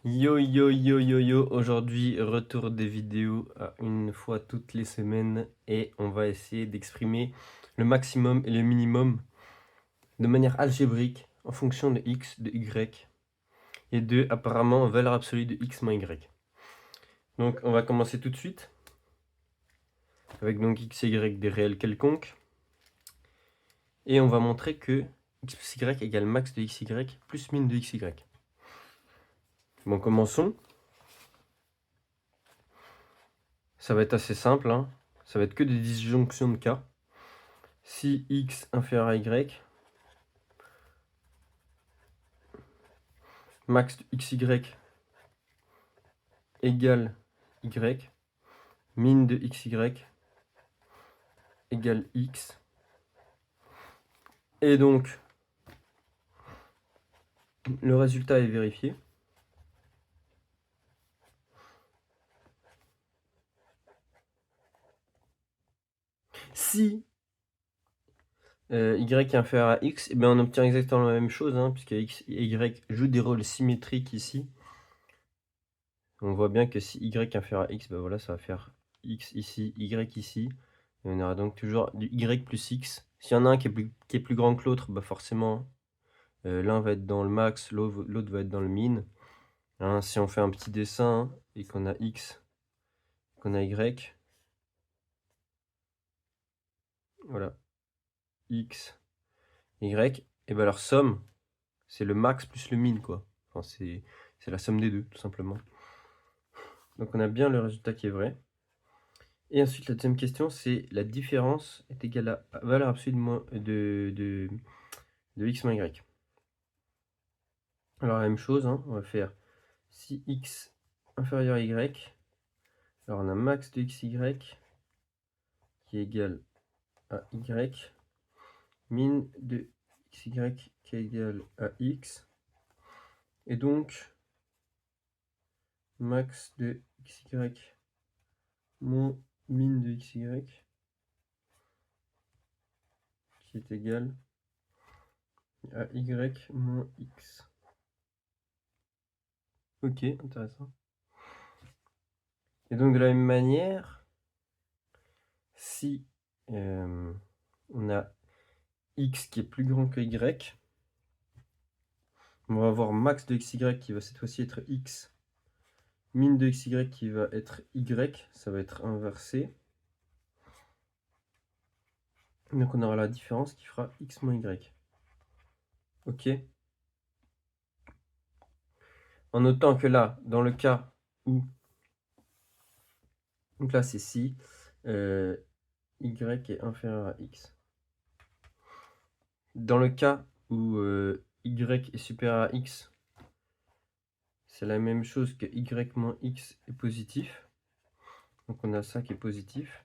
Yo yo yo yo yo, aujourd'hui retour des vidéos à une fois toutes les semaines et on va essayer d'exprimer le maximum et le minimum de manière algébrique en fonction de x, de y et de apparemment valeur absolue de x moins y. Donc on va commencer tout de suite avec donc x et y des réels quelconques et on va montrer que x plus y égale max de xy plus min de xy. Bon, commençons. Ça va être assez simple, hein. Ça va être que des disjonctions de cas. Si x inférieur à y, max de xy égale y, min de xy égale x. Et donc, le résultat est vérifié. Si y est inférieur à x, et bien on obtient exactement la même chose, hein, puisque x et y jouent des rôles symétriques ici. On voit bien que si y est inférieur à x, ben voilà, ça va faire x ici, y ici. Et on aura donc toujours du y plus x. S'il y en a un qui est plus grand que l'autre, bah forcément, l'un va être dans le max, l'autre va être dans le min. Hein, si on fait un petit dessin et qu'on a x, qu'on a y, voilà, x, y, et bien leur somme, c'est le max plus le min, quoi. Enfin, c'est la somme des deux, tout simplement. Donc on a bien le résultat qui est vrai. Et ensuite, la deuxième question, c'est la différence est égale à valeur absolue de x moins y. Alors la même chose, hein, on va faire si x inférieur à y, alors on a max de xy qui est égal à y, min de xy qui est égal à x, et donc max de xy moins min de xy qui est égal à y moins x. Ok, intéressant. Et donc de la même manière, si on a x qui est plus grand que y, on va avoir max de xy qui va cette fois-ci être x, min de xy qui va être y, ça va être inversé. Donc on aura la différence qui fera x moins y. Ok. En notant que là, dans le cas où, donc là c'est si y est inférieur à x. Dans le cas où y est supérieur à x, c'est la même chose que y moins x est positif. Donc on a ça qui est positif.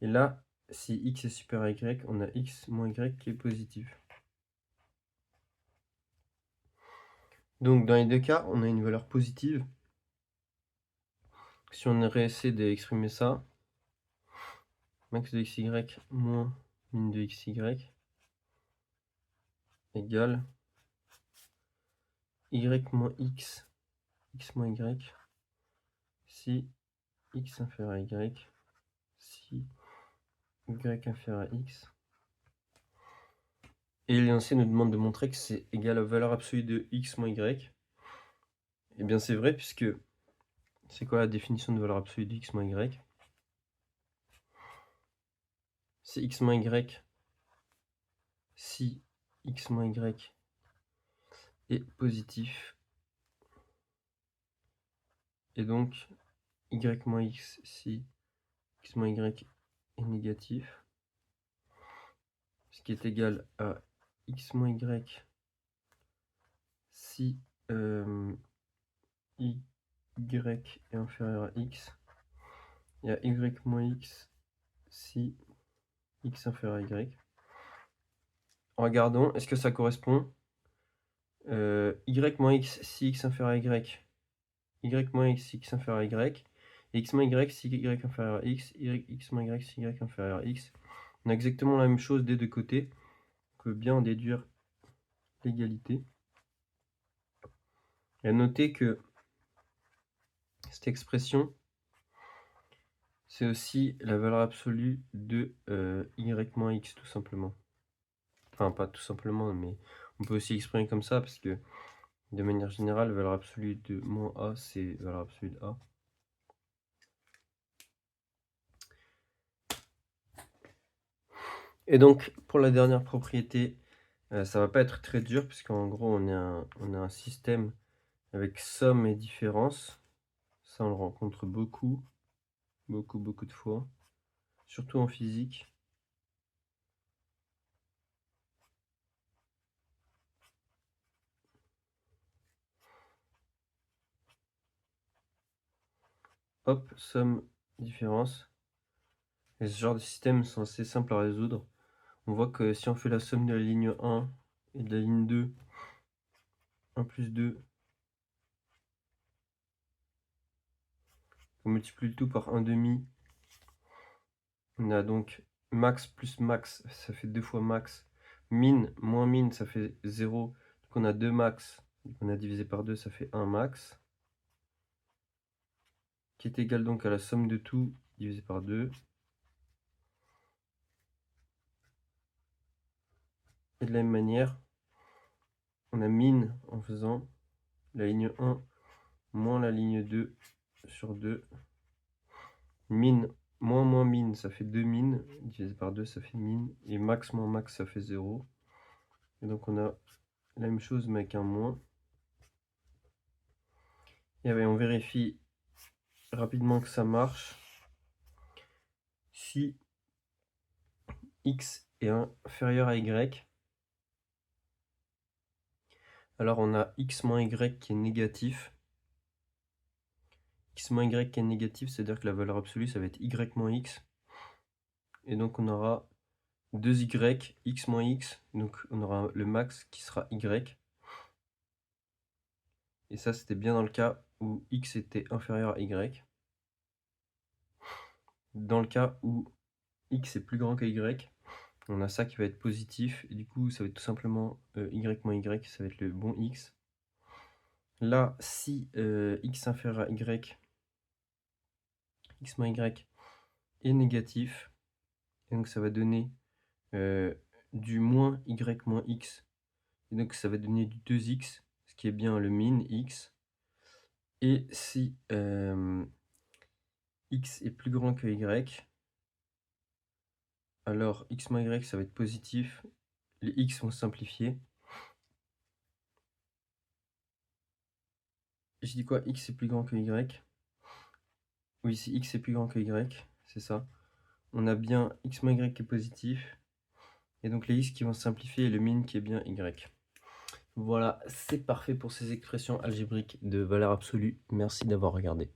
Et là, si x est supérieur à y, on a x moins y qui est positif. Donc dans les deux cas, on a une valeur positive. Si on réessaie d'exprimer ça, max de xy moins min de xy égale y moins x, x moins y, si x inférieur à y, si y inférieur à x. Et l'énoncé nous demande de montrer que c'est égal à la valeur absolue de x moins y. Et bien c'est vrai puisque c'est quoi la définition de valeur absolue de x moins y? C'est x moins y si x moins y est positif. Et donc y moins x si x moins y est négatif. Ce qui est égal à x moins y si y est inférieur à x, et à y moins x si x inférieur à y. Regardons, est-ce que ça correspond y moins x si x inférieur à y moins x si x inférieur à y, et x moins y si y inférieur à x, x moins y si y inférieur à x. On a exactement la même chose des deux côtés. On peut bien en déduire l'égalité. Et à noter que cette expression, c'est aussi la valeur absolue de y moins x, tout simplement. Enfin, pas tout simplement, mais on peut aussi exprimer comme ça, parce que de manière générale, la valeur absolue de moins a, c'est la valeur absolue de a. Et donc, pour la dernière propriété, ça va pas être très dur, puisqu'en gros, on a un système avec somme et différence. Ça, on le rencontre beaucoup de fois, surtout en physique. Hop, somme, différence. Et ce genre de systèmes sont assez simples à résoudre. On voit que si on fait la somme de la ligne 1 et de la ligne 2, 1 plus 2, on multiplie le tout par 1 demi. On a donc max plus max, ça fait 2 fois max. Min moins min, ça fait 0. Donc on a 2 max. Donc on a divisé par 2, ça fait 1 max. Qui est égal donc à la somme de tout divisé par 2. Et de la même manière, on a min en faisant la ligne 1 moins la ligne 2 sur 2. Min moins min, ça fait 2 min. Divisé par 2, ça fait min. Et max moins max, ça fait 0. Et donc on a la même chose mais avec un moins. Et on vérifie rapidement que ça marche. Si x est inférieur à y, alors on a x moins y qui est négatif. X moins y qui est négatif, c'est-à-dire que la valeur absolue, ça va être y moins x. Et donc on aura 2y, x moins x. Donc on aura le max qui sera y. Et ça, c'était bien dans le cas où x était inférieur à y. Dans le cas où x est plus grand que y, on a ça qui va être positif. Et du coup, ça va être tout simplement y moins y, ça va être le bon x. Là, si x inférieur à y, x moins y est négatif, et donc ça va donner du moins y moins x, et donc ça va donner du 2x, ce qui est bien le min x. Et si x est plus grand que y, alors x moins y, ça va être positif, les x vont simplifier. Je dis quoi? X est plus grand que y. Oui, si x est plus grand que y, c'est ça. On a bien x moins y qui est positif, et donc les x qui vont simplifier et le min qui est bien y. Voilà, c'est parfait pour ces expressions algébriques de valeur absolue. Merci d'avoir regardé.